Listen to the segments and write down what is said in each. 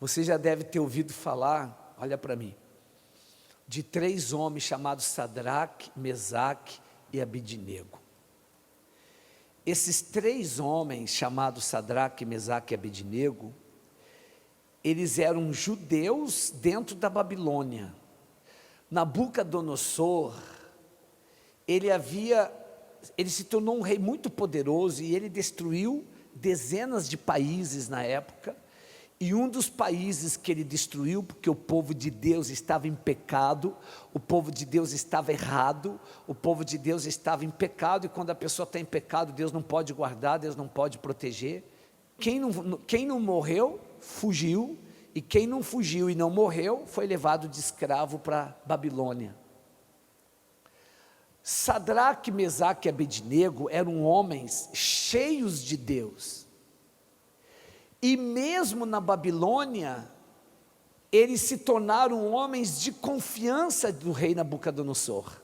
Você já deve ter ouvido falar, olha para mim, de 3 homens chamados Sadraque, Mesaque e Abidnego. Esses 3 homens chamados Sadraque, Mesaque e Abidnego, eles eram judeus dentro da Babilônia. Nabucodonosor, ele se tornou um rei muito poderoso e ele destruiu dezenas de países na época. E um dos países que ele destruiu, porque o povo de Deus estava em pecado, o povo de Deus estava errado, o povo de Deus estava em pecado, e quando a pessoa está em pecado, Deus não pode guardar, Deus não pode proteger. Quem não morreu, fugiu, e quem não fugiu e não morreu, foi levado de escravo para Babilônia. Sadraque, Mesaque e Abidnego eram homens cheios de Deus. E mesmo na Babilônia, eles se tornaram homens de confiança do rei Nabucodonosor.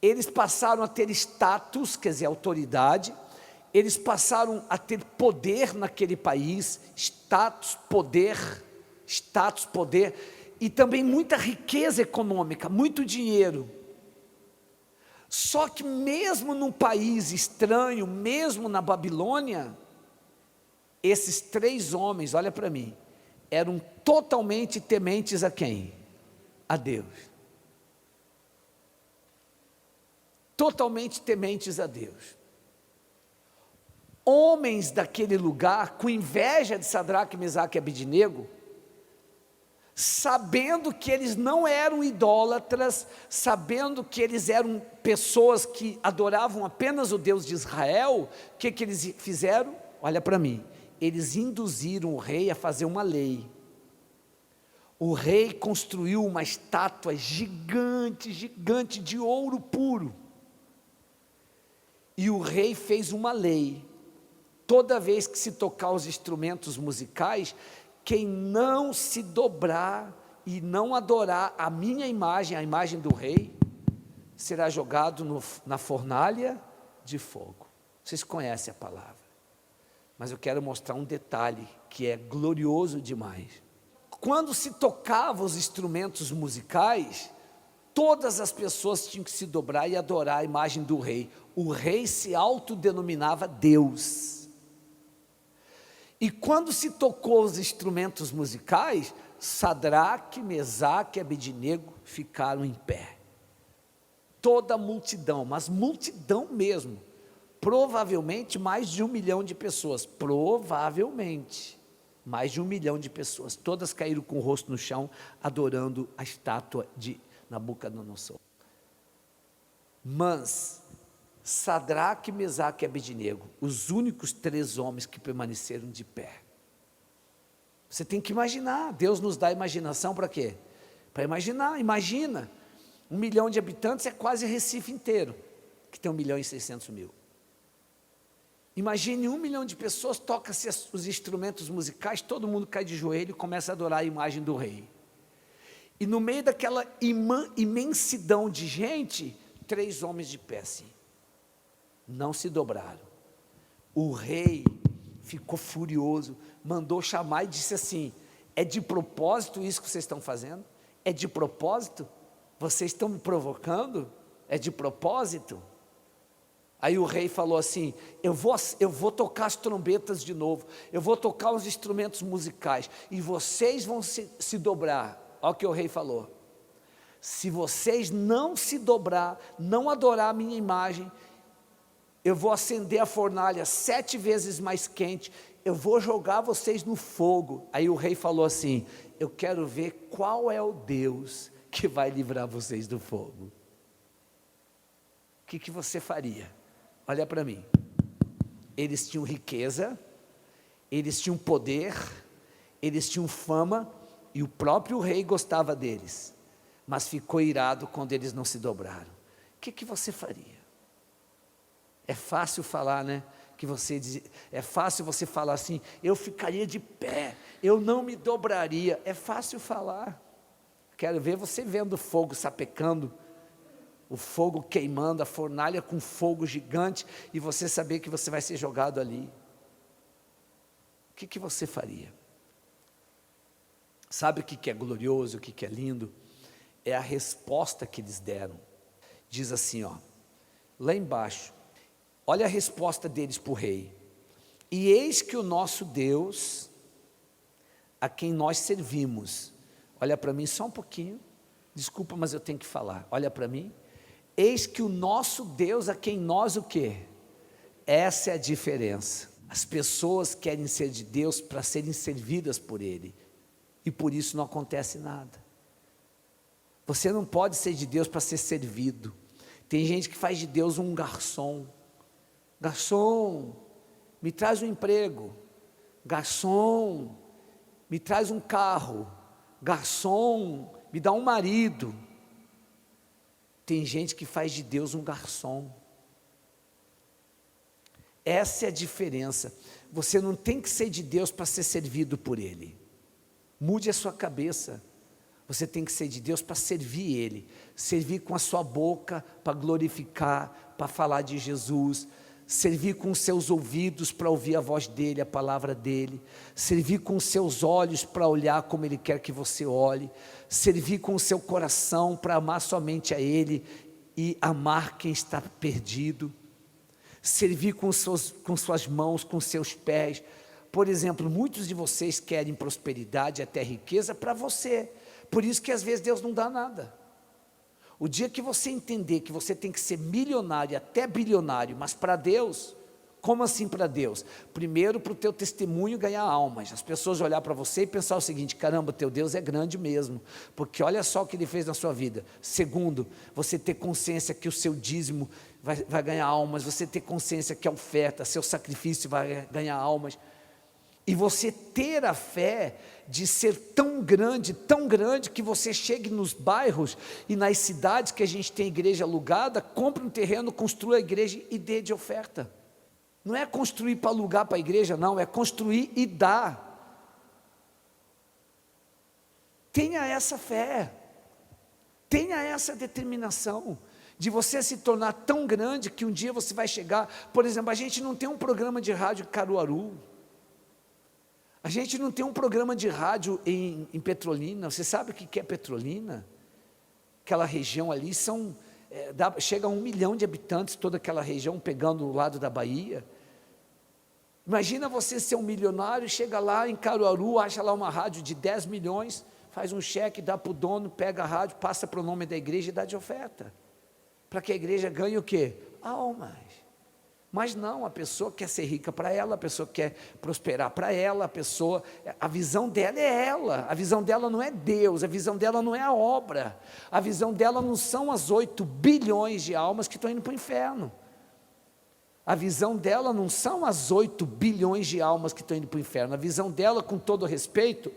Eles passaram a ter status, quer dizer, autoridade, eles passaram a ter poder naquele país, status, poder, e também muita riqueza econômica, muito dinheiro. Só que mesmo num país estranho, mesmo na Babilônia, esses 3 homens, olha para mim, eram totalmente tementes a quem? A Deus. Totalmente tementes a Deus. Homens daquele lugar, com inveja de Sadraque, Mesaque e Abidnego, sabendo que eles não eram idólatras, sabendo que eles eram pessoas que adoravam apenas o Deus de Israel, o que eles fizeram? Olha para mim, eles induziram o rei a fazer uma lei. O rei construiu uma estátua gigante, gigante de ouro puro, e o rei fez uma lei: toda vez que se tocar os instrumentos musicais, quem não se dobrar e não adorar a minha imagem, a imagem do rei, será jogado na fornalha de fogo. Vocês conhecem a palavra, mas eu quero mostrar um detalhe que é glorioso demais. Quando se tocava os instrumentos musicais, todas as pessoas tinham que se dobrar e adorar a imagem do rei. O rei se autodenominava Deus. E quando se tocou os instrumentos musicais, Sadraque, Mesaque e Abidnego ficaram em pé. Toda a multidão, mas multidão mesmo, provavelmente mais de 1 milhão de pessoas, provavelmente mais de 1 milhão de pessoas, todas caíram com o rosto no chão, adorando a estátua de Nabucodonosor. Mas Sadraque, Mesaque e Abidnego, os únicos 3 homens que permaneceram de pé. Você tem que imaginar, Deus nos dá imaginação para quê? Para imaginar, imagina, 1 milhão de habitantes é quase Recife inteiro, que tem 1.600.000. Imagine 1 milhão de pessoas, toca-se os instrumentos musicais, todo mundo cai de joelho e começa a adorar a imagem do rei. E no meio daquela imensidão de gente, 3 homens de pé assim, não se dobraram. O rei ficou furioso, mandou chamar e disse assim: é de propósito isso que vocês estão fazendo? É de propósito? Vocês estão me provocando? É de propósito? Aí o rei falou assim: eu vou tocar as trombetas de novo, eu vou tocar os instrumentos musicais, e vocês vão se dobrar. Olha o que o rei falou: se vocês não se dobrar, não adorar a minha imagem, eu vou acender a fornalha 7 vezes mais quente, eu vou jogar vocês no fogo. Aí o rei falou assim: eu quero ver qual é o Deus que vai livrar vocês do fogo. O que você faria? Olha para mim. Eles tinham riqueza, eles tinham poder, eles tinham fama, e o próprio rei gostava deles, mas ficou irado quando eles não se dobraram. O que você faria? É fácil falar, né? É fácil você falar assim: eu ficaria de pé, eu não me dobraria. É fácil falar. Quero ver você vendo o fogo sapecando, o fogo queimando, a fornalha com fogo gigante, e você saber que você vai ser jogado ali. O que você faria? Sabe o que é glorioso, o que é lindo? É a resposta que eles deram. Diz assim, ó, lá embaixo, olha a resposta deles para o rei. E eis que o nosso Deus, a quem nós servimos, olha para mim só um pouquinho, desculpa, mas eu tenho que falar, olha para mim. Eis que o nosso Deus, a quem nós o quê? Essa é a diferença. As pessoas querem ser de Deus para serem servidas por Ele, e por isso não acontece nada. Você não pode ser de Deus para ser servido. Tem gente que faz de Deus um garçom. Garçom, me traz um emprego. Garçom, me traz um carro. Garçom, me dá um marido. Tem gente que faz de Deus um garçom. Essa é a diferença. Você não tem que ser de Deus para ser servido por Ele. Mude a sua cabeça. Você tem que ser de Deus para servir Ele. Servir com a sua boca para glorificar, para falar de Jesus. Servir com os seus ouvidos para ouvir a voz dEle, a palavra dEle. Servir com os seus olhos para olhar como Ele quer que você olhe. Servir com o seu coração para amar somente a Ele e amar quem está perdido. Servir com suas mãos, com seus pés. Por exemplo, muitos de vocês querem prosperidade, até riqueza para você. Por isso que às vezes Deus não dá nada. O dia que você entender que você tem que ser milionário, até bilionário, mas para Deus, como assim para Deus? Primeiro, para o teu testemunho ganhar almas, as pessoas olhar para você e pensar o seguinte: caramba, teu Deus é grande mesmo, porque olha só o que Ele fez na sua vida. Segundo, você ter consciência que o seu dízimo vai ganhar almas, você ter consciência que a oferta, seu sacrifício vai ganhar almas, e você ter a fé de ser tão grande, que você chegue nos bairros e nas cidades que a gente tem igreja alugada, compre um terreno, construa a igreja e dê de oferta. Não é construir para alugar para a igreja, não, é construir e dar. Tenha essa fé, tenha essa determinação, de você se tornar tão grande que um dia você vai chegar. Por exemplo, a gente não tem um programa de rádio em Caruaru, a gente não tem um programa de rádio em Petrolina. Você sabe o que é Petrolina? Aquela região ali, chega a 1 milhão de habitantes, toda aquela região, pegando o lado da Bahia. Imagina você ser um milionário, chega lá em Caruaru, acha lá uma rádio de 10 milhões, faz um cheque, dá para o dono, pega a rádio, passa para o nome da igreja e dá de oferta, para que a igreja ganhe o quê? Almas. Mas não, a pessoa quer ser rica para ela, a pessoa quer prosperar para ela, a visão dela é ela, a visão dela não é Deus, a visão dela não é a obra, a visão dela não são as 8 bilhões de almas que estão indo para o inferno, a visão dela não são as 8 bilhões de almas que estão indo para o inferno, a visão dela, com todo respeito,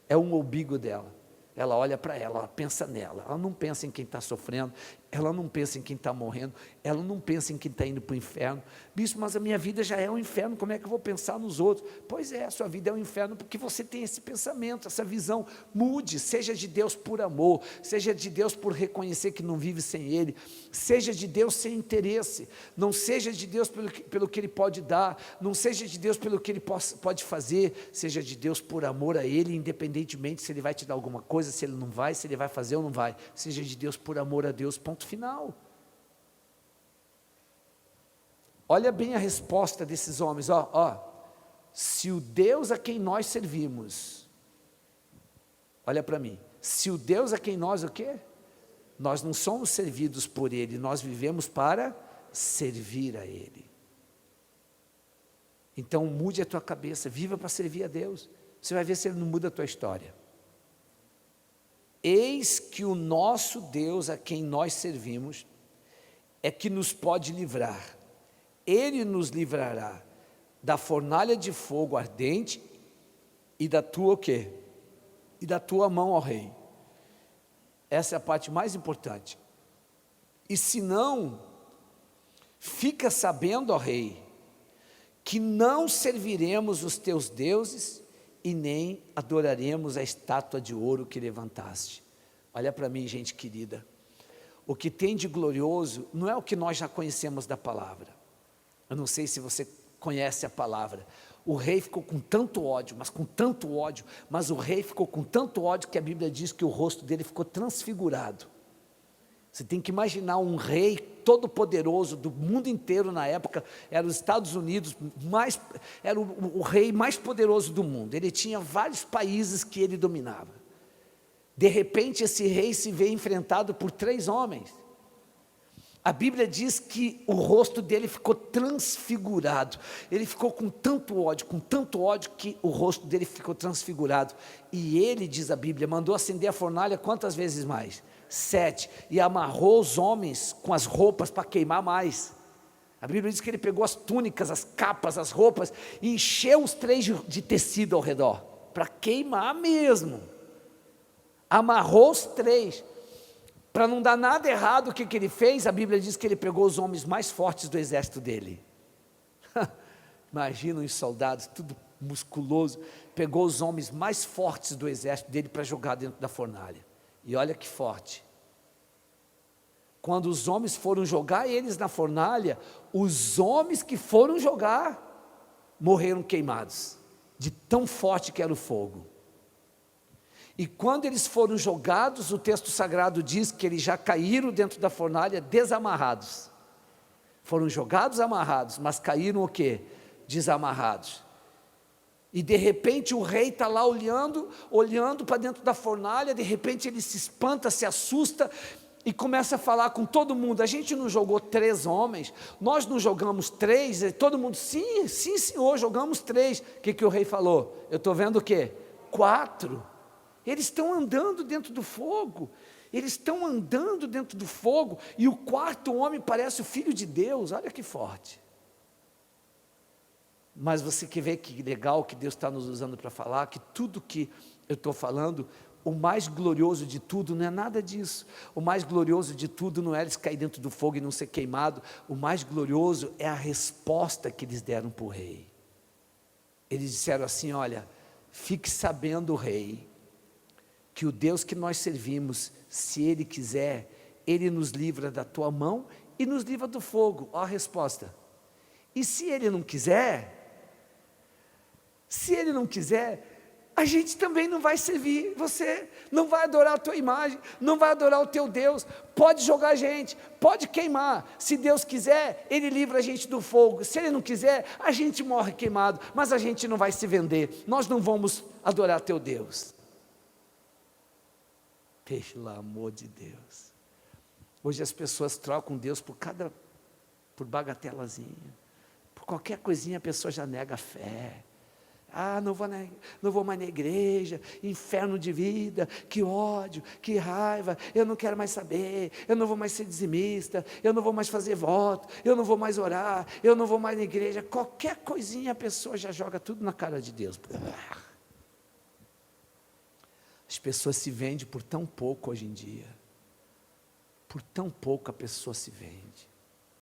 é o umbigo dela. Ela olha para ela, ela pensa nela, ela não pensa em quem está sofrendo, ela não pensa em quem está morrendo, ela não pensa em quem está indo para o inferno. Bispo, mas a minha vida já é um inferno, como é que eu vou pensar nos outros? Pois é, a sua vida é um inferno porque você tem esse pensamento, essa visão. Mude, seja de Deus por amor, seja de Deus por reconhecer que não vive sem Ele, seja de Deus sem interesse, não seja de Deus pelo que Ele pode dar, não seja de Deus pelo que Ele pode fazer, seja de Deus por amor a Ele, independentemente se Ele vai te dar alguma coisa, se Ele não vai, se Ele vai fazer ou não vai, seja de Deus por amor a Deus, ponto final. Olha bem a resposta desses homens, se o Deus a quem nós servimos, olha para mim, se o Deus a quem nós o quê? Nós não somos servidos por Ele, nós vivemos para servir a Ele. Então mude a tua cabeça, viva para servir a Deus, você vai ver se Ele não muda a tua história. Eis que o nosso Deus a quem nós servimos é que nos pode livrar. Ele nos livrará da fornalha de fogo ardente e da tua o quê? E da tua mão, ó rei. Essa é a parte mais importante. E se não, fica sabendo, ó rei, que não serviremos os teus deuses e nem adoraremos a estátua de ouro que levantaste. Olha para mim, gente querida, o que tem de glorioso não é o que nós já conhecemos da palavra. Eu não sei se você conhece a palavra. O rei ficou com tanto ódio, mas o rei ficou com tanto ódio que a Bíblia diz que o rosto dele ficou transfigurado. Você tem que imaginar um rei todo poderoso do mundo inteiro na época, era os Estados Unidos, era o rei mais poderoso do mundo, ele tinha vários países que ele dominava. De repente esse rei se vê enfrentado por 3 homens. A Bíblia diz que o rosto dele ficou transfigurado. Ele ficou com tanto ódio que o rosto dele ficou transfigurado. E ele, diz a Bíblia, mandou acender a fornalha quantas vezes mais? 7. E amarrou os homens com as roupas para queimar mais. A Bíblia diz que ele pegou as túnicas, as capas, as roupas e encheu os 3 de tecido ao redor, para queimar mesmo. Amarrou os 3. Para não dar nada errado, o que ele fez? A Bíblia diz que ele pegou os homens mais fortes do exército dele. Imagina os soldados, tudo musculoso. Pegou os homens mais fortes do exército dele para jogar dentro da fornalha. E olha que forte. Quando os homens foram jogar eles na fornalha, os homens que foram jogar morreram queimados, de tão forte que era o fogo. E quando eles foram jogados, o texto sagrado diz que eles já caíram dentro da fornalha desamarrados. Foram jogados amarrados, mas caíram o quê? Desamarrados. E de repente o rei está lá olhando para dentro da fornalha, de repente ele se espanta, se assusta e começa a falar com todo mundo. A gente não jogou 3 homens, nós não jogamos 3, e todo mundo, sim senhor, jogamos 3. O que o rei falou? Eu estou vendo o quê? 4. Eles estão andando dentro do fogo, e o 4º homem parece o Filho de Deus, olha que forte. Mas você quer ver que legal que Deus está nos usando para falar, que tudo que eu estou falando, o mais glorioso de tudo não é nada disso, o mais glorioso de tudo não é eles cair dentro do fogo e não ser queimado, o mais glorioso é a resposta que eles deram para o rei. Eles disseram assim, olha, fique sabendo, rei, que o Deus que nós servimos, se Ele quiser, Ele nos livra da tua mão e nos livra do fogo. Olha a resposta. E se Ele não quiser, a gente também não vai servir você, não vai adorar a tua imagem, não vai adorar o teu Deus, pode jogar a gente, pode queimar, se Deus quiser, Ele livra a gente do fogo, se Ele não quiser, a gente morre queimado, mas a gente não vai se vender, nós não vamos adorar teu Deus. Pelo amor de Deus, hoje as pessoas trocam Deus por bagatelazinha, por qualquer coisinha a pessoa já nega a fé. Não vou mais na igreja, inferno de vida, que ódio, que raiva, eu não quero mais saber, eu não vou mais ser dizimista, eu não vou mais fazer voto, eu não vou mais orar, eu não vou mais na igreja, qualquer coisinha a pessoa já joga tudo na cara de Deus. As pessoas se vendem por tão pouco hoje em dia, por tão pouco a pessoa se vende.